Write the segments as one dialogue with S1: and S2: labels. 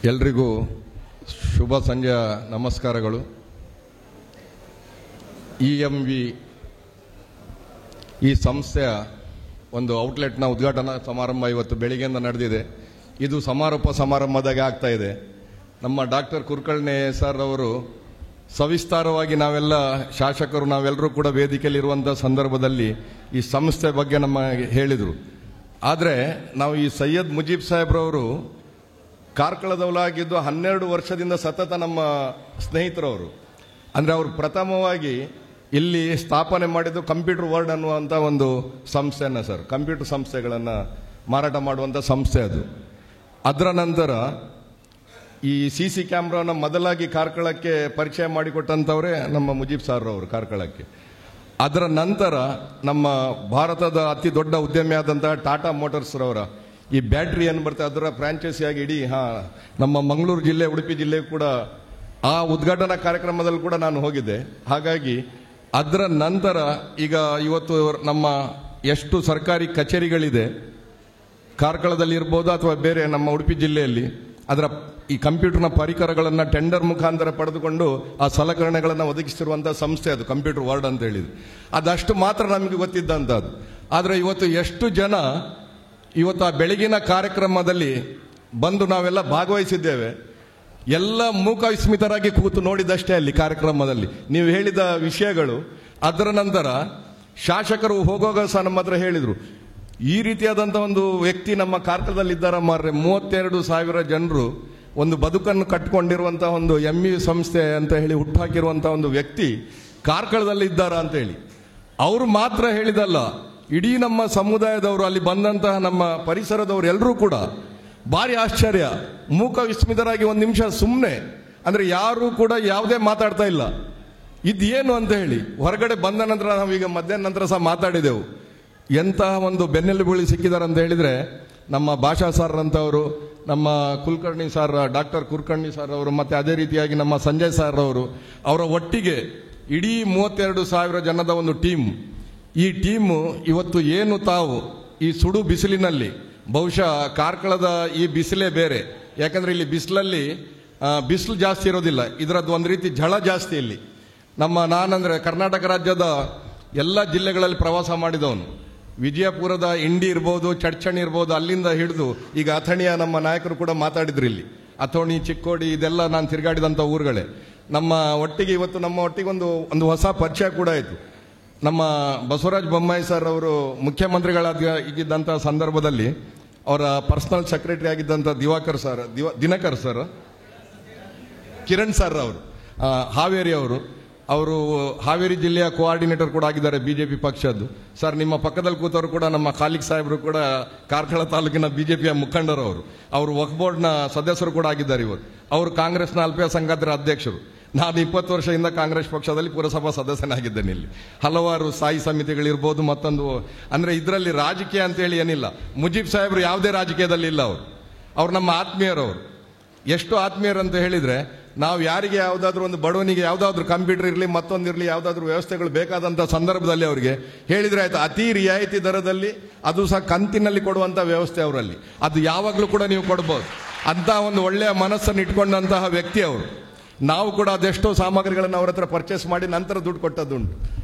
S1: ಎಲ್ರಿಗೂ ಶುಭ ಸಂಜೆಯ ನಮಸ್ಕಾರಗಳು. EMV ಈ ಸಂಸ್ಥೆಯ ಒಂದು ಔಟ್ಲೆಟ್ನ ಉದ್ಘಾಟನಾ ಸಮಾರಂಭ ಇವತ್ತು ಬೆಳಿಗ್ಗೆಯಿಂದ ನಡೆದಿದೆ. ಇದು ಸಮಾರೋಪ ಸಮಾರಂಭದಾಗೆ ಆಗ್ತಾ ಇದೆ. ನಮ್ಮ ಡಾಕ್ಟರ್ ಕುಲಕರ್ಣಿ ಸರ್ ಅವರು ಸವಿಸ್ತಾರವಾಗಿ ನಾವೆಲ್ಲ ಶಾಸಕರು ನಾವೆಲ್ಲರೂ ಕೂಡ ವೇದಿಕೆಯಲ್ಲಿರುವಂಥ ಸಂದರ್ಭದಲ್ಲಿ ಈ ಸಂಸ್ಥೆ ಬಗ್ಗೆ ನಮಗೆ ಹೇಳಿದರು. ಆದರೆ ನಾವು ಈ ಸೈಯದ್ ಮುಜೀಬ್ ಸಾಹೇಬ್ರವರು ಕಾರ್ಕಳದವರಾಗಿದ್ದು 12 ವರ್ಷದಿಂದ ಸತತ ನಮ್ಮ ಸ್ನೇಹಿತರವರು. ಅಂದರೆ ಅವರು ಪ್ರಥಮವಾಗಿ ಇಲ್ಲಿ ಸ್ಥಾಪನೆ ಮಾಡಿದ್ದು ಕಂಪ್ಯೂಟರ್ ವರ್ಲ್ಡ್ ಅನ್ನುವಂಥ ಒಂದು ಸಂಸ್ಥೆಯನ್ನು ಸರ್, ಕಂಪ್ಯೂಟರ್ ಸಂಸ್ಥೆಗಳನ್ನು ಮಾರಾಟ ಮಾಡುವಂಥ ಸಂಸ್ಥೆ ಅದು. ಅದರ ನಂತರ ಈ CC ಕ್ಯಾಮ್ರಾನ ಮೊದಲಾಗಿ ಕಾರ್ಕಳಕ್ಕೆ ಪರಿಚಯ ಮಾಡಿಕೊಟ್ಟಂಥವರೇ ನಮ್ಮ ಮುಜೀಬ್ ಸಾರ್ರವರು ಕಾರ್ಕಳಕ್ಕೆ. ಅದರ ನಂತರ ನಮ್ಮ ಭಾರತದ ಅತಿ ದೊಡ್ಡ ಉದ್ಯಮಿ ಆದಂತಹ ಟಾಟಾ ಮೋಟಾರ್ಸ್ ರವರ ಈ ಬ್ಯಾಟ್ರಿ ಏನು ಬರ್ತದೆ ಅದರ ಫ್ರಾಂಚೈಸಿಯಾಗಿ ಇಡೀ ನಮ್ಮ ಮಂಗಳೂರು ಜಿಲ್ಲೆ, ಉಡುಪಿ ಜಿಲ್ಲೆ ಕೂಡ ಆ ಉದ್ಘಾಟನಾ ಕಾರ್ಯಕ್ರಮದಲ್ಲಿ ಕೂಡ ನಾನು ಹೋಗಿದ್ದೆ. ಹಾಗಾಗಿ ಅದರ ನಂತರ ಈಗ ಇವತ್ತು ನಮ್ಮ ಎಷ್ಟು ಸರ್ಕಾರಿ ಕಚೇರಿಗಳಿದೆ ಕಾರ್ಕಳದಲ್ಲಿ ಇರ್ಬೋದು ಅಥವಾ ಬೇರೆ ನಮ್ಮ ಉಡುಪಿ ಜಿಲ್ಲೆಯಲ್ಲಿ, ಅದರ ಈ ಕಂಪ್ಯೂಟರ್ನ ಪರಿಕರಗಳನ್ನು ಟೆಂಡರ್ ಮುಖಾಂತರ ಪಡೆದುಕೊಂಡು ಆ ಸಲಕರಣೆಗಳನ್ನು ಒದಗಿಸಿರುವಂಥ ಸಂಸ್ಥೆ ಅದು ಕಂಪ್ಯೂಟರ್ ವರ್ಲ್ಡ್ ಅಂತ ಹೇಳಿದ್ರು. ಅದಷ್ಟು ಮಾತ್ರ ನಮಗೆ ಗೊತ್ತಿದ್ದಂಥದ್ದು. ಆದರೆ ಇವತ್ತು ಎಷ್ಟು ಜನ ಇವತ್ತು ಆ ಬೆಳಗಿನ ಕಾರ್ಯಕ್ರಮದಲ್ಲಿ ಬಂದು ನಾವೆಲ್ಲ ಭಾಗವಹಿಸಿದ್ದೇವೆ. ಎಲ್ಲ ಮೂಕ ವಿಸ್ಮಿತರಾಗಿ ಕೂತು ನೋಡಿದಷ್ಟೇ ಅಲ್ಲಿ ಕಾರ್ಯಕ್ರಮದಲ್ಲಿ ನೀವು ಹೇಳಿದ ವಿಷಯಗಳು. ಅದರ ನಂತರ ಶಾಸಕರು ಹೋಗುವಾಗ ಸಹ ನಮ್ಮ ಹತ್ರ ಹೇಳಿದರು, ಈ ರೀತಿಯಾದಂಥ ಒಂದು ವ್ಯಕ್ತಿ ನಮ್ಮ ಕಾರ್ಕಳದಲ್ಲಿ ಇದ್ದಾರ ಮಾರ್ರೆ, 32,000 ಜನರು ಒಂದು ಬದುಕನ್ನು ಕಟ್ಟಿಕೊಂಡಿರುವಂಥ ಒಂದು ME ಸಂಸ್ಥೆ ಅಂತ ಹೇಳಿ ಹುಟ್ಟಾಕಿರುವಂಥ ಒಂದು ವ್ಯಕ್ತಿ ಕಾರ್ಕಳದಲ್ಲಿ ಇದ್ದಾರಾ ಅಂತ ಹೇಳಿ ಅವರು ಮಾತ್ರ ಹೇಳಿದಲ್ಲ, ಇಡೀ ನಮ್ಮ ಸಮುದಾಯದವರು ಅಲ್ಲಿ ಬಂದಂತಹ ನಮ್ಮ ಪರಿಸರದವರು ಎಲ್ಲರೂ ಕೂಡ ಭಾರಿ ಆಶ್ಚರ್ಯ, ಮೂಕ ವಿಸ್ಮಿತರಾಗಿ ಒಂದು ನಿಮಿಷ ಸುಮ್ಮನೆ, ಅಂದರೆ ಯಾರೂ ಕೂಡ ಯಾವುದೇ ಮಾತಾಡ್ತಾ ಇಲ್ಲ, ಇದೇನು ಅಂತ ಹೇಳಿ. ಹೊರಗಡೆ ಬಂದ ನಂತರ ನಾವೀಗ ಮಧ್ಯಾಹ್ನ ನಂತರ ಸಹ ಮಾತಾಡಿದೆವು. ಎಂತಹ ಒಂದು ಬೆನ್ನೆಲುಬುಳಿ ಸಿಕ್ಕಿದ್ದಾರೆ ಅಂತ ಹೇಳಿದರೆ ನಮ್ಮ ಭಾಷಾ ಸರ್ ಅಂತವರು, ನಮ್ಮ Kulkarni sir, doctor Kulkarni sir ಅವರು, ಮತ್ತು ಅದೇ ರೀತಿಯಾಗಿ ನಮ್ಮ ಸಂಜಯ್ ಸರ್ ಅವರು, ಅವರ ಒಟ್ಟಿಗೆ ಇಡೀ 32,000 ಜನದ ಒಂದು ಟೀಮ್. ಈ ಟೀಮು ಇವತ್ತು ಏನು ತಾವು ಈ ಸುಡು ಬಿಸಿಲಿನಲ್ಲಿ, ಬಹುಶಃ ಕಾರ್ಕಳದ ಈ ಬಿಸಿಲೇ ಬೇರೆ, ಯಾಕಂದರೆ ಇಲ್ಲಿ ಬಿಸಿಲಲ್ಲಿ ಬಿಸಿಲು ಜಾಸ್ತಿ ಇರೋದಿಲ್ಲ, ಇದರದ್ದು ಒಂದು ರೀತಿ ಝಳ ಜಾಸ್ತಿ ಇಲ್ಲಿ. ನಾನಂದರೆ ಕರ್ನಾಟಕ ರಾಜ್ಯದ ಎಲ್ಲ ಜಿಲ್ಲೆಗಳಲ್ಲಿ ಪ್ರವಾಸ ಮಾಡಿದವನು. ವಿಜಯಪುರದ ಇಂಡಿ ಇರ್ಬೋದು, ಚಡ್ಚಣಿ ಇರ್ಬೋದು, ಅಲ್ಲಿಂದ ಹಿಡಿದು ಈಗ ಅಥಣಿಯ ನಮ್ಮ ನಾಯಕರು ಕೂಡ ಮಾತಾಡಿದ್ರು. ಇಲ್ಲಿ ಅಥಣಿ, ಚಿಕ್ಕೋಡಿ ಇದೆಲ್ಲ ನಾನು ತಿರುಗಾಡಿದಂಥ ಊರುಗಳೇ. ನಮ್ಮ ಒಟ್ಟಿಗೆ ಇವತ್ತು ನಮ್ಮ ಒಟ್ಟಿಗೆ ಒಂದು ಹೊಸ ಪರಿಚಯ ಕೂಡ ಆಯಿತು. ನಮ್ಮ ಬಸವರಾಜ ಬೊಮ್ಮಾಯಿ ಸರ್ ಅವರು ಮುಖ್ಯಮಂತ್ರಿಗಳಾಗಿದ್ದಂಥ ಸಂದರ್ಭದಲ್ಲಿ ಅವರ ಪರ್ಸನಲ್ ಸೆಕ್ರೆಟರಿ ಆಗಿದ್ದಂಥ ದಿನಕರ್ ಸರ್, ಕಿರಣ್ ಸರ್ ಅವರು ಹಾವೇರಿ ಅವರು ಹಾವೇರಿ ಜಿಲ್ಲೆಯ ಕೋಆರ್ಡಿನೇಟರ್ ಕೂಡ ಆಗಿದ್ದಾರೆ BJP ಪಕ್ಷದ್ದು. ಸರ್, ನಿಮ್ಮ ಪಕ್ಕದಲ್ಲಿ ಕೂತವರು ಕೂಡ ನಮ್ಮ ಖಾಲಿಕ್ ಸಾಹೇಬರು ಕೂಡ ಕಾರ್ಕಳ ತಾಲೂಕಿನ BJPಯ ಮುಖಂಡರು. ಅವರು ವಕ್ಫ್ ಬೋರ್ಡ್ನ ಸದಸ್ಯರು ಕೂಡ ಆಗಿದ್ದಾರೆ. ಅವರು ಕಾಂಗ್ರೆಸ್ನ ಅಲ್ಪಸಂಖ್ಯಾತರ ಅಧ್ಯಕ್ಷರು. ನಾನು 20 ವರ್ಷದಿಂದ ಕಾಂಗ್ರೆಸ್ ಪಕ್ಷದಲ್ಲಿ ಪುರಸಭಾ ಸದಸ್ಯನಾಗಿದ್ದೇನೆ. ಇಲ್ಲಿ ಹಲವಾರು ಸ್ಥಾಯಿ ಸಮಿತಿಗಳಿರ್ಬೋದು, ಮತ್ತೊಂದು ಅಂದರೆ ಇದರಲ್ಲಿ ರಾಜಕೀಯ ಅಂತೇಳಿ ಏನಿಲ್ಲ. ಮುಜೀಬ್ ಸಾಹೇಬರು ಯಾವುದೇ ರಾಜಕೀಯದಲ್ಲಿ ಇಲ್ಲ. ಅವ್ರು ನಮ್ಮ ಆತ್ಮೀಯರವರು. ಎಷ್ಟು ಆತ್ಮೀಯರು ಅಂತ ಹೇಳಿದರೆ, ನಾವು ಯಾರಿಗೆ ಯಾವುದಾದ್ರೂ ಒಂದು ಬಡವನಿಗೆ ಯಾವುದಾದ್ರೂ ಕಂಪ್ಯೂಟರ್ ಇರಲಿ, ಮತ್ತೊಂದಿರಲಿ, ಯಾವುದಾದ್ರೂ ವ್ಯವಸ್ಥೆಗಳು ಬೇಕಾದಂಥ ಸಂದರ್ಭದಲ್ಲಿ ಅವರಿಗೆ ಹೇಳಿದರೆ ಆಯ್ತು, ಅತಿ ರಿಯಾಯಿತಿ ದರದಲ್ಲಿ, ಅದು ಸಹ ಕಂತಿನಲ್ಲಿ ಕೊಡುವಂಥ ವ್ಯವಸ್ಥೆ ಅವರಲ್ಲಿ. ಅದು ಯಾವಾಗಲೂ ಕೂಡ ನೀವು ಕೊಡ್ಬೋದು. ಅಂಥ ಒಂದು ಒಳ್ಳೆಯ ಮನಸ್ಸನ್ನು ಇಟ್ಕೊಂಡಂತಹ ವ್ಯಕ್ತಿ ಅವರು. ನಾವು ಕೂಡ ಅದೆಷ್ಟೋ ಸಾಮಗ್ರಿಗಳನ್ನು ಅವ್ರ ಹತ್ರ ಪರ್ಚೇಸ್ ಮಾಡಿ ನಂತರ ದುಡ್ಡು ಕೊಟ್ಟದ್ದುಂಟು.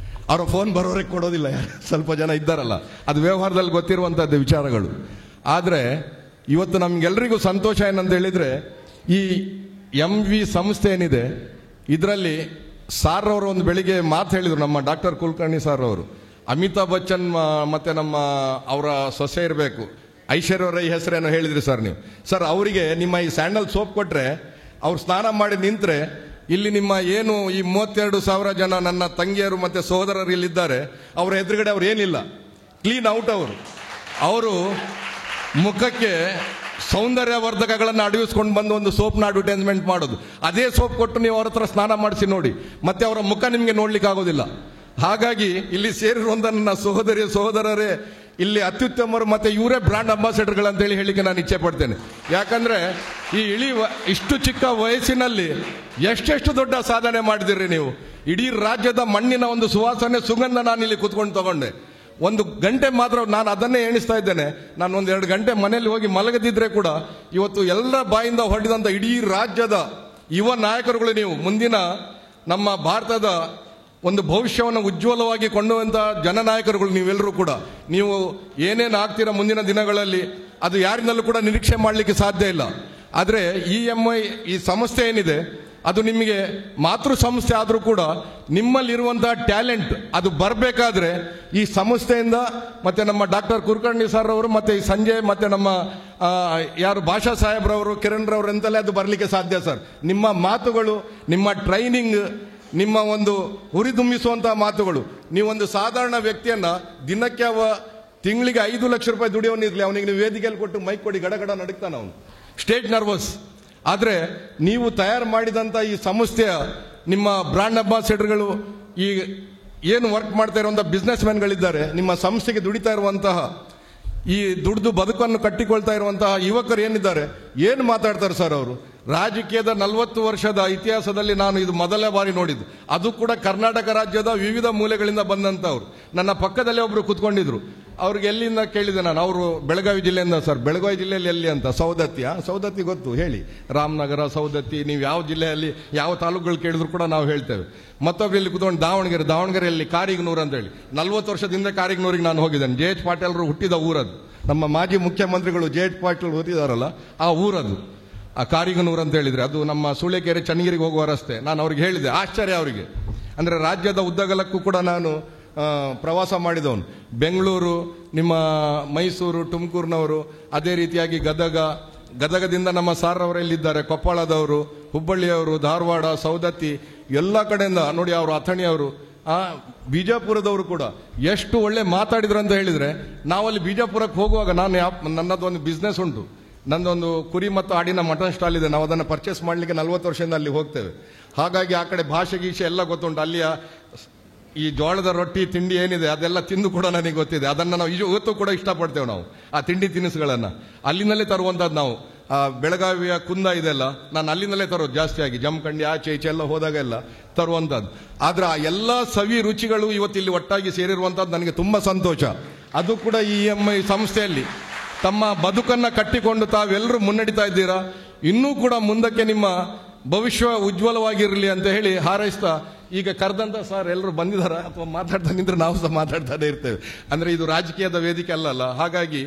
S1: ಅವರ ಫೋನ್ ಬರೋರಿಗೆ ಕೊಡೋದಿಲ್ಲ, ಸ್ವಲ್ಪ ಜನ ಇದ್ದಾರಲ್ಲ, ಅದು ವ್ಯವಹಾರದಲ್ಲಿ ಗೊತ್ತಿರುವಂಥದ್ದು ವಿಚಾರಗಳು. ಆದರೆ ಇವತ್ತು ನಮಗೆಲ್ಲರಿಗೂ ಸಂತೋಷ ಏನಂತ ಹೇಳಿದರೆ, ಈ MV ಸಂಸ್ಥೆ ಏನಿದೆ ಇದರಲ್ಲಿ ಸಾರ್ ಅವರು ಒಂದು ಬೆಳಿಗ್ಗೆ ಮಾತು ಹೇಳಿದರು, ನಮ್ಮ ಡಾಕ್ಟರ್ ಕುಲಕರ್ಣಿ ಸಾರ್ ಅವರು. ಅಮಿತಾಬ್ ಬಚ್ಚನ್ ಮತ್ತು ಅವರ ಸೊಸೆ ಇರಬೇಕು ಐಶ್ವರ್ಯ ರೈ ಹೆಸರೇನೋ ಹೇಳಿದ್ರಿ ಸರ್ ನೀವು. ಸರ್, ಅವರಿಗೆ ನಿಮ್ಮ ಈ ಸ್ಯಾಂಡಲ್ ಸೋಪ್ ಕೊಟ್ಟರೆ ಅವ್ರು ಸ್ನಾನ ಮಾಡಿ ನಿಂತರೆ ಇಲ್ಲಿ ನಿಮ್ಮ ಏನು ಈ 32,000 ಜನ ನನ್ನ ತಂಗಿಯರು ಮತ್ತು ಸಹೋದರರು ಇಲ್ಲಿದ್ದಾರೆ, ಅವರ ಎದುರುಗಡೆ ಅವ್ರು ಏನಿಲ್ಲ, ಕ್ಲೀನ್ ಔಟ್. ಅವರು ಮುಖಕ್ಕೆ ಸೌಂದರ್ಯವರ್ಧಕಗಳನ್ನು ಅಡಗಿಸ್ಕೊಂಡು ಬಂದು ಒಂದು ಸೋಪ್ನ ಅಡ್ವರ್ಟೈಸ್ಮೆಂಟ್ ಮಾಡೋದು. ಅದೇ ಸೋಪ್ ಕೊಟ್ಟು ನೀವು ಅವ್ರ ಹತ್ರ ಸ್ನಾನ ಮಾಡಿಸಿ ನೋಡಿ, ಮತ್ತೆ ಅವರ ಮುಖ ನಿಮಗೆ ನೋಡ್ಲಿಕ್ಕೆ ಆಗೋದಿಲ್ಲ. ಹಾಗಾಗಿ ಇಲ್ಲಿ ಸೇರಿರುವಂಥ ನನ್ನ ಸಹೋದರರೇ ಇಲ್ಲಿ ಅತ್ಯುತ್ತಮರು, ಮತ್ತು ಇವರೇ ಬ್ರ್ಯಾಂಡ್ ಅಂಬಾಸಿಡರ್ಗಳಂತೇಳಿ ಹೇಳಿಕೆ ನಾನು ಇಚ್ಛೆ ಪಡ್ತೇನೆ. ಯಾಕಂದರೆ ಈ ಇಷ್ಟು ಚಿಕ್ಕ ವಯಸ್ಸಿನಲ್ಲಿ ಎಷ್ಟೆಷ್ಟು ದೊಡ್ಡ ಸಾಧನೆ ಮಾಡಿದಿರಿ ನೀವು. ಇಡೀ ರಾಜ್ಯದ ಮಣ್ಣಿನ ಒಂದು ಸುವಾಸನೆ, ಸುಗಂಧ ನಾನು ಇಲ್ಲಿ ಕೂತ್ಕೊಂಡು ತಗೊಂಡೆ. ಒಂದು ಗಂಟೆ ಮಾತ್ರ ನಾನು ಅದನ್ನೇ ಎಣಿಸ್ತಾ ಇದ್ದೇನೆ. ನಾನು ಒಂದು 2 ಗಂಟೆ ಮನೆಯಲ್ಲಿ ಹೋಗಿ ಮಲಗದಿದ್ರೆ ಕೂಡ ಇವತ್ತು ಎಲ್ಲರ ಬಾಯಿಂದ ಹೊರಡಿದಂಥ ಇಡೀ ರಾಜ್ಯದ ಯುವ ನಾಯಕರುಗಳು ನೀವು ಮುಂದಿನ ನಮ್ಮ ಭಾರತದ ಒಂದು ಭವಿಷ್ಯವನ್ನು ಉಜ್ವಲವಾಗಿ ಕೊಂಡುವಂಥ ಜನನಾಯಕರುಗಳು ನೀವೆಲ್ಲರೂ ಕೂಡ. ನೀವು ಏನೇನು ಆಗ್ತೀರಾ ಮುಂದಿನ ದಿನಗಳಲ್ಲಿ ಅದು ಯಾರಿಂದಲೂ ಕೂಡ ನಿರೀಕ್ಷೆ ಮಾಡಲಿಕ್ಕೆ ಸಾಧ್ಯ ಇಲ್ಲ. ಆದರೆ EMI ಈ ಸಂಸ್ಥೆ ಏನಿದೆ ಅದು ನಿಮಗೆ ಮಾತೃ ಸಂಸ್ಥೆ ಆದರೂ ಕೂಡ ನಿಮ್ಮಲ್ಲಿರುವಂತಹ ಟ್ಯಾಲೆಂಟ್ ಅದು ಬರಬೇಕಾದ್ರೆ ಈ ಸಂಸ್ಥೆಯಿಂದ ಮತ್ತೆ ನಮ್ಮ ಡಾಕ್ಟರ್ ಕುಲಕರ್ಣಿ ಸರ್ ಅವರು ಮತ್ತೆ ಈ ಸಂಜಯ್ ಮತ್ತೆ ನಮ್ಮ ಯಾರು ಭಾಷಾ ಸಾಹೇಬ್ರವರು ಕಿರಣ್ ರವರು ಅಂತಲೇ ಅದು ಬರಲಿಕ್ಕೆ ಸಾಧ್ಯ ಸರ್. ನಿಮ್ಮ ಮಾತುಗಳು, ನಿಮ್ಮ ಟ್ರೈನಿಂಗ್, ನಿಮ್ಮ ಒಂದು ಹುರಿದುಂಬಿಸುವಂತಹ ಮಾತುಗಳು. ನೀವೊಂದು ಸಾಧಾರಣ ವ್ಯಕ್ತಿಯನ್ನ ದಿನಕ್ಕೆ ತಿಂಗಳಿಗೆ 5 ಲಕ್ಷ ರೂಪಾಯಿ ದುಡಿಯೋನಿರ್ಲಿ, ಅವನಿಗೆ ನೀವು ವೇದಿಕೆಯಲ್ಲಿ ಕೊಟ್ಟು ಮೈಕ್ ಕೊಡಿ ಗಡಗಡ ನಡುಕ್ತಾನ ಅವನು, ಸ್ಟೇಟ್ ನರ್ವಸ್. ಆದರೆ ನೀವು ತಯಾರು ಮಾಡಿದಂಥ ಈ ಸಂಸ್ಥೆಯ ನಿಮ್ಮ ಬ್ರಾಂಡ್ ಅಂಬಾಸಿಡರ್ಗಳು, ಈ ಏನು ವರ್ಕ್ ಮಾಡ್ತಾ ಇರುವಂಥ ಬಿಸ್ನೆಸ್ ಮ್ಯಾನ್ಗಳಿದ್ದಾರೆ, ನಿಮ್ಮ ಸಂಸ್ಥೆಗೆ ದುಡಿತಾ ಇರುವಂತಹ ಈ ದುಡ್ದು ಬದುಕನ್ನು ಕಟ್ಟಿಕೊಳ್ತಾ ಇರುವಂತಹ ಯುವಕರು ಏನಿದ್ದಾರೆ, ಏನು ಮಾತಾಡ್ತಾರೆ ಸರ್ ಅವರು? ರಾಜಕೀಯದ 40 ವರ್ಷದ ಇತಿಹಾಸದಲ್ಲಿ ನಾನು ಇದು ಮೊದಲನೇ ಬಾರಿ ನೋಡಿದ್ದು. ಅದು ಕೂಡ ಕರ್ನಾಟಕ ರಾಜ್ಯದ ವಿವಿಧ ಮೂಲೆಗಳಿಂದ ಬಂದಂಥವ್ರು. ನನ್ನ ಪಕ್ಕದಲ್ಲೇ ಒಬ್ರು ಕೂತ್ಕೊಂಡಿದ್ರು. ಅವ್ರಿಗೆ ಎಲ್ಲಿಂದ ಕೇಳಿದೆ ನಾನು, ಅವರು ಬೆಳಗಾವಿ ಜಿಲ್ಲೆಯಿಂದ. ಸರ್ ಬೆಳಗಾವಿ ಜಿಲ್ಲೆಯಲ್ಲಿ ಎಲ್ಲಿ ಅಂತ? ಸೌದತ್ತಿ ಗೊತ್ತು ಹೇಳಿ, ರಾಮನಗರ, ಸೌದತ್ತಿ, ನೀವು ಯಾವ ಜಿಲ್ಲೆಯಲ್ಲಿ ಯಾವ ತಾಲೂಕುಗಳು ಕೇಳಿದ್ರು ಕೂಡ ನಾವು ಹೇಳ್ತೇವೆ. ಮತ್ತೊಬ್ರು ಇಲ್ಲಿ ಕೂತ್ಕೊಂಡು ದಾವಣಗೆರೆಯಲ್ಲಿ ಕಾರಿಗನೂರು ಅಂತ ಹೇಳಿ, 40 ವರ್ಷದಿಂದ ಕಾರಿಗನೂರಿಗೆ ನಾನು ಹೋಗಿದ್ದೇನೆ. JH ಪಾಟೀಲ್ರು ಹುಟ್ಟಿದ ಊರದು, ನಮ್ಮ ಮಾಜಿ ಮುಖ್ಯಮಂತ್ರಿಗಳು JH ಪಾಟೀಲ್ ಹುಟ್ಟಿದಾರಲ್ಲ ಆ ಊರದು, ಆ ಕಾರಿಗನೂರು ಅಂತ ಹೇಳಿದ್ರೆ ಅದು ನಮ್ಮ ಸೂಳೆಕೆರೆ ಚನ್ನಗಿರಿಗೆ ಹೋಗುವ ರಸ್ತೆ. ನಾನು ಅವ್ರಿಗೆ ಹೇಳಿದೆ, ಆಶ್ಚರ್ಯ ಅವರಿಗೆ. ಅಂದರೆ ರಾಜ್ಯದ ಉದ್ದಗಲಕ್ಕೂ ಕೂಡ ನಾನು ಪ್ರವಾಸ ಮಾಡಿದವನು. ಬೆಂಗಳೂರು, ನಿಮ್ಮ ಮೈಸೂರು, ತುಮಕೂರಿನವರು, ಅದೇ ರೀತಿಯಾಗಿ ಗದಗದಿಂದ ನಮ್ಮ ಸಾರ್ ಅವರೆಲ್ಲಿದ್ದಾರೆ, ಕೊಪ್ಪಳದವರು, ಹುಬ್ಬಳ್ಳಿಯವರು, ಧಾರವಾಡ, ಸೌದತ್ತಿ, ಎಲ್ಲ ಕಡೆಯಿಂದ ನೋಡಿ. ಅವರು ಅಥಣಿಯವರು, ಬಿಜಾಪುರದವರು ಕೂಡ ಎಷ್ಟು ಒಳ್ಳೆ ಮಾತಾಡಿದ್ರು ಅಂತ ಹೇಳಿದ್ರೆ, ನಾವಲ್ಲಿ ಬಿಜಾಪುರಕ್ಕೆ ಹೋಗುವಾಗ ನನ್ನದೊಂದು ಬಿಸ್ನೆಸ್ ಉಂಟು. ನಂದೊಂದು ಕುರಿ ಮತ್ತು ಆಡಿನ ಮಟನ್ ಸ್ಟಾಲ್ ಇದೆ. ನಾವು ಅದನ್ನು ಪರ್ಚೇಸ್ ಮಾಡಲಿಕ್ಕೆ 40 ವರ್ಷದಿಂದ ಅಲ್ಲಿ ಹೋಗ್ತೇವೆ. ಹಾಗಾಗಿ ಆ ಕಡೆ ಭಾಷೆ ಗೀಷೆ ಎಲ್ಲ ಗೊತ್ತುಂಟು. ಅಲ್ಲಿಯ ಈ ಜೋಳದ ರೊಟ್ಟಿ ತಿಂಡಿ ಏನಿದೆ ಅದೆಲ್ಲ ತಿಂದು ಕೂಡ ನನಗೆ ಗೊತ್ತಿದೆ. ಅದನ್ನು ನಾವು ಇವತ್ತು ಕೂಡ ಇಷ್ಟಪಡ್ತೇವೆ. ನಾವು ಆ ತಿಂಡಿ ತಿನಿಸುಗಳನ್ನು ಅಲ್ಲಿಂದಲೇ ತರುವಂಥದ್ದು. ನಾವು ಬೆಳಗಾವಿಯ ಕುಂದ ಇದೆಲ್ಲ ನಾನು ಅಲ್ಲಿಂದಲೇ ತರೋದು ಜಾಸ್ತಿಯಾಗಿ. ಜಮಖಂಡಿ ಆಚೆ ಈಚೆ ಎಲ್ಲ ಹೋದಾಗ ಎಲ್ಲ ತರುವಂಥದ್ದು. ಆದರೆ ಆ ಎಲ್ಲ ಸವಿ ರುಚಿಗಳು ಇವತ್ತಿಲ್ಲಿ ಒಟ್ಟಾಗಿ ಸೇರಿರುವಂಥದ್ದು ನನಗೆ ತುಂಬ ಸಂತೋಷ. ಅದು ಕೂಡ ಈ EMI ಸಂಸ್ಥೆಯಲ್ಲಿ ತಮ್ಮ ಬದುಕನ್ನು ಕಟ್ಟಿಕೊಂಡು ತಾವೆಲ್ಲರೂ ಮುನ್ನಡಿತಾ ಇದ್ದೀರಾ. ಇನ್ನೂ ಕೂಡ ಮುಂದಕ್ಕೆ ನಿಮ್ಮ ಭವಿಷ್ಯ ಉಜ್ವಲವಾಗಿರಲಿ ಅಂತ ಹೇಳಿ ಹಾರೈಸ್ತಾ, ಈಗ ಕರೆದಂತ ಸರ್ ಎಲ್ಲರೂ ಬಂದಿದಾರ ಅಥವಾ ಮಾತಾಡ್ತಾ ನಿಂದ್ರೆ ನಾವು ಸಹ ಮಾತಾಡ್ತಾನೆ ಇರ್ತೇವೆ. ಅಂದರೆ ಇದು ರಾಜಕೀಯದ ವೇದಿಕೆ ಅಲ್ಲಲ್ಲ. ಹಾಗಾಗಿ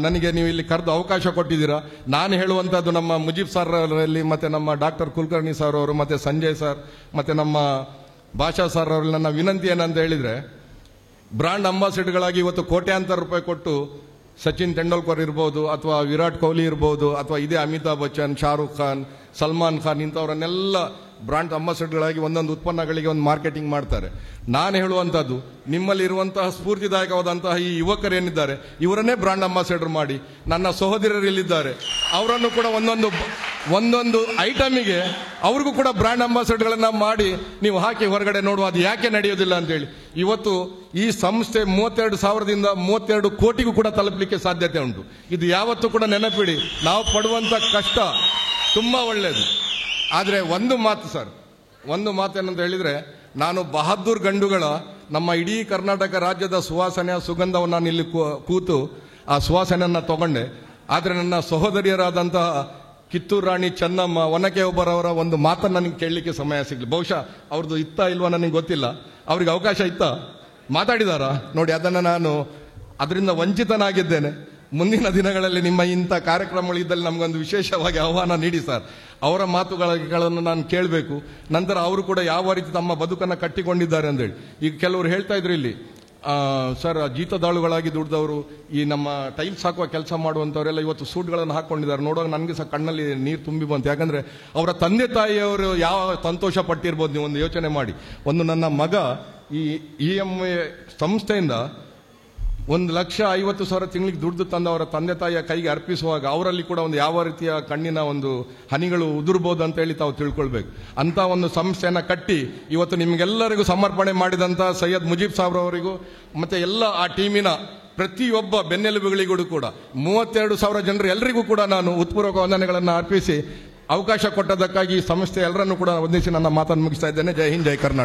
S1: ನನಗೆ ನೀವು ಇಲ್ಲಿ ಕರೆದು ಅವಕಾಶ ಕೊಟ್ಟಿದ್ದೀರಾ. ನಾನು ಹೇಳುವಂಥದ್ದು ನಮ್ಮ ಮುಜೀಬ್ ಸರ್ ಅವರಲ್ಲಿ, ಮತ್ತೆ ನಮ್ಮ ಡಾಕ್ಟರ್ ಕುಲಕರ್ಣಿ ಸರ್ ಅವರು, ಮತ್ತೆ ಸಂಜಯ್ ಸರ್, ಮತ್ತೆ ನಮ್ಮ ಭಾಷಾ ಸರ್ ಅವರಲ್ಲಿ ನನ್ನ ವಿನಂತಿ ಏನಂತ ಹೇಳಿದ್ರೆ, ಬ್ರಾಂಡ್ ಅಂಬಾಸಿಡರ್ಗಳಾಗಿ ಇವತ್ತು ಕೋಟ್ಯಾಂತರ ರೂಪಾಯಿ ಕೊಟ್ಟು ಸಚಿನ್ ತೆಂಡೂಲ್ಕರ್ ಇರ್ಬೋದು, ಅಥವಾ ವಿರಾಟ್ ಕೊಹ್ಲಿ ಇರ್ಬೋದು, ಅಥವಾ ಇದೇ ಅಮಿತಾಬ್ ಬಚ್ಚನ್, ಶಾರುಖ್ ಖಾನ್, ಸಲ್ಮಾನ್ ಖಾನ್, ಇಂಥವರನ್ನೆಲ್ಲ ಬ್ರಾಂಡ್ ಅಂಬಾಸಿಡರ್ಗಳಾಗಿ ಒಂದೊಂದು ಉತ್ಪನ್ನಗಳಿಗೆ ಒಂದು ಮಾರ್ಕೆಟಿಂಗ್ ಮಾಡ್ತಾರೆ. ನಾನು ಹೇಳುವಂಥದ್ದು, ನಿಮ್ಮಲ್ಲಿರುವಂತಹ ಸ್ಫೂರ್ತಿದಾಯಕವಾದಂತಹ ಈ ಯುವಕರೇನಿದ್ದಾರೆ ಇವರನ್ನೇ ಬ್ರಾಂಡ್ ಅಂಬಾಸಿಡರ್ ಮಾಡಿ. ನನ್ನ ಸಹೋದರರು ಇಲ್ಲಿದ್ದಾರೆ, ಅವರನ್ನು ಕೂಡ ಒಂದೊಂದು ಐಟಮಿಗೆ ಅವ್ರಿಗೂ ಕೂಡ ಬ್ರಾಂಡ್ ಅಂಬಾಸಿಡರ್ಗಳನ್ನ ಮಾಡಿ ನೀವು ಹಾಕಿ ಹೊರಗಡೆ ನೋಡುವ. ಅದು ಯಾಕೆ ನಡೆಯೋದಿಲ್ಲ ಅಂತೇಳಿ ಇವತ್ತು ಈ ಸಂಸ್ಥೆ 32,000ದಿಂದ 32 ಕೋಟಿಗೂ ಕೂಡ ತಲುಪಲಿಕ್ಕೆ ಸಾಧ್ಯತೆ ಉಂಟು. ಇದು ಯಾವತ್ತೂ ಕೂಡ ನೆನಪಿಡಿ. ನಾವು ಪಡುವಂತ ಕಷ್ಟ ತುಂಬಾ ಒಳ್ಳೆಯದು. ಆದರೆ ಒಂದು ಮಾತು ಸರ್, ಒಂದು ಮಾತೇನಂತ ಹೇಳಿದ್ರೆ, ನಾನು ಬಹದ್ದೂರ್ ಗಂಡುಗಳ ನಮ್ಮ ಇಡೀ ಕರ್ನಾಟಕ ರಾಜ್ಯದ ಸುವಾಸನೆಯ ಸುಗಂಧವನ್ನು ನಾನು ಇಲ್ಲಿ ಕೂತು ಆ ಸುವಾಸನೆಯನ್ನು ತಗೊಂಡೆ. ಆದರೆ ನನ್ನ ಸಹೋದರಿಯರಾದಂತಹ ಕಿತ್ತೂರು ರಾಣಿ ಚೆನ್ನಮ್ಮ, ಒನಕೆ ಒಬ್ಬರವರ ಒಂದು ಮಾತನ್ನು ನನಗೆ ಕೇಳಲಿಕ್ಕೆ ಸಮಯ ಸಿಗಲಿ. ಬಹುಶಃ ಅವ್ರದ್ದು ಇತ್ತಾ ಇಲ್ವಾ ನನಗೆ ಗೊತ್ತಿಲ್ಲ. ಅವ್ರಿಗೆ ಅವಕಾಶ ಇತ್ತಾ? ಮಾತಾಡಿದಾರಾ ನೋಡಿ? ಅದರಿಂದ ವಂಚಿತನಾಗಿದ್ದೇನೆ. ಮುಂದಿನ ದಿನಗಳಲ್ಲಿ ನಿಮ್ಮ ಇಂಥ ಕಾರ್ಯಕ್ರಮಗಳಿದ್ದಲ್ಲಿ ನಮಗೊಂದು ವಿಶೇಷವಾಗಿ ಆಹ್ವಾನ ನೀಡಿ ಸರ್. ಅವರ ಮಾತುಗಳನ್ನು ನಾನು ಕೇಳಬೇಕು. ನಂತರ ಅವರು ಕೂಡ ಯಾವ ರೀತಿ ತಮ್ಮ ಬದುಕನ್ನು ಕಟ್ಟಿಕೊಂಡಿದ್ದಾರೆ ಅಂತೇಳಿ. ಈಗ ಕೆಲವರು ಹೇಳ್ತಾ ಇದ್ರು ಇಲ್ಲಿ, ಸರ್ ಜೀತದಾಳುಗಳಾಗಿ ದುಡಿದವರು, ಈ ನಮ್ಮ ಟೈಲ್ಸ್ ಹಾಕುವ ಕೆಲಸ ಮಾಡುವಂಥವರೆಲ್ಲ ಇವತ್ತು ಸೂಟ್ಗಳನ್ನು ಹಾಕ್ಕೊಂಡಿದ್ದಾರೆ. ನೋಡುವಾಗ ನನಗೆ ಸಹ ಕಣ್ಣಲ್ಲಿ ನೀರು ತುಂಬಿ ಬಂತು. ಯಾಕಂದರೆ ಅವರ ತಂದೆ ತಾಯಿಯವರು ಯಾವ ಸಂತೋಷ ಪಟ್ಟಿರ್ಬೋದು ನೀವು ಒಂದು ಯೋಚನೆ ಮಾಡಿ. ನನ್ನ ಮಗ ಈ EMI ಸಂಸ್ಥೆಯಿಂದ 1,50,000 ತಿಂಗಳಿಗೆ ದುಡ್ದು ತಂದು ಅವರ ತಂದೆ ತಾಯಿಯ ಕೈಗೆ ಅರ್ಪಿಸುವಾಗ ಅವರಲ್ಲಿ ಕೂಡ ಒಂದು ಯಾವ ರೀತಿಯ ಕಣ್ಣಿನ ಒಂದು ಹನಿಗಳು ಉದುರ್ಬೋದು ಅಂತ ಹೇಳಿ ತಾವು ತಿಳ್ಕೊಳ್ಬೇಕು. ಅಂತ ಒಂದು ಸಂಸ್ಥೆಯನ್ನು ಕಟ್ಟಿ ಇವತ್ತು ನಿಮಗೆಲ್ಲರಿಗೂ ಸಮರ್ಪಣೆ ಮಾಡಿದಂಥ ಸೈಯದ್ ಮುಜೀಬ್ ಸಾಬ್ರ ಅವರಿಗೂ ಮತ್ತೆ ಎಲ್ಲ ಆ ಟೀಮಿನ ಪ್ರತಿಯೊಬ್ಬ ಬೆನ್ನೆಲುಬುಗಳಿಗೂ ಕೂಡ 32,000 ಜನರು ಎಲ್ಲರಿಗೂ ಕೂಡ ನಾನು ಉತ್ಪೂರ್ವಕ ವಂದನೆಗಳನ್ನು ಅರ್ಪಿಸಿ ಅವಕಾಶ ಕೊಟ್ಟದಕ್ಕಾಗಿ ಈ ಸಂಸ್ಥೆ ಎಲ್ಲರನ್ನೂ ಕೂಡ ವಂದಿಸಿ ನನ್ನ ಮಾತನ್ನು ಮುಗಿಸ್ತಾ ಇದ್ದೇನೆ. ಜೈ ಹಿಂದ್, ಜೈ ಕರ್ನಾಟಕ.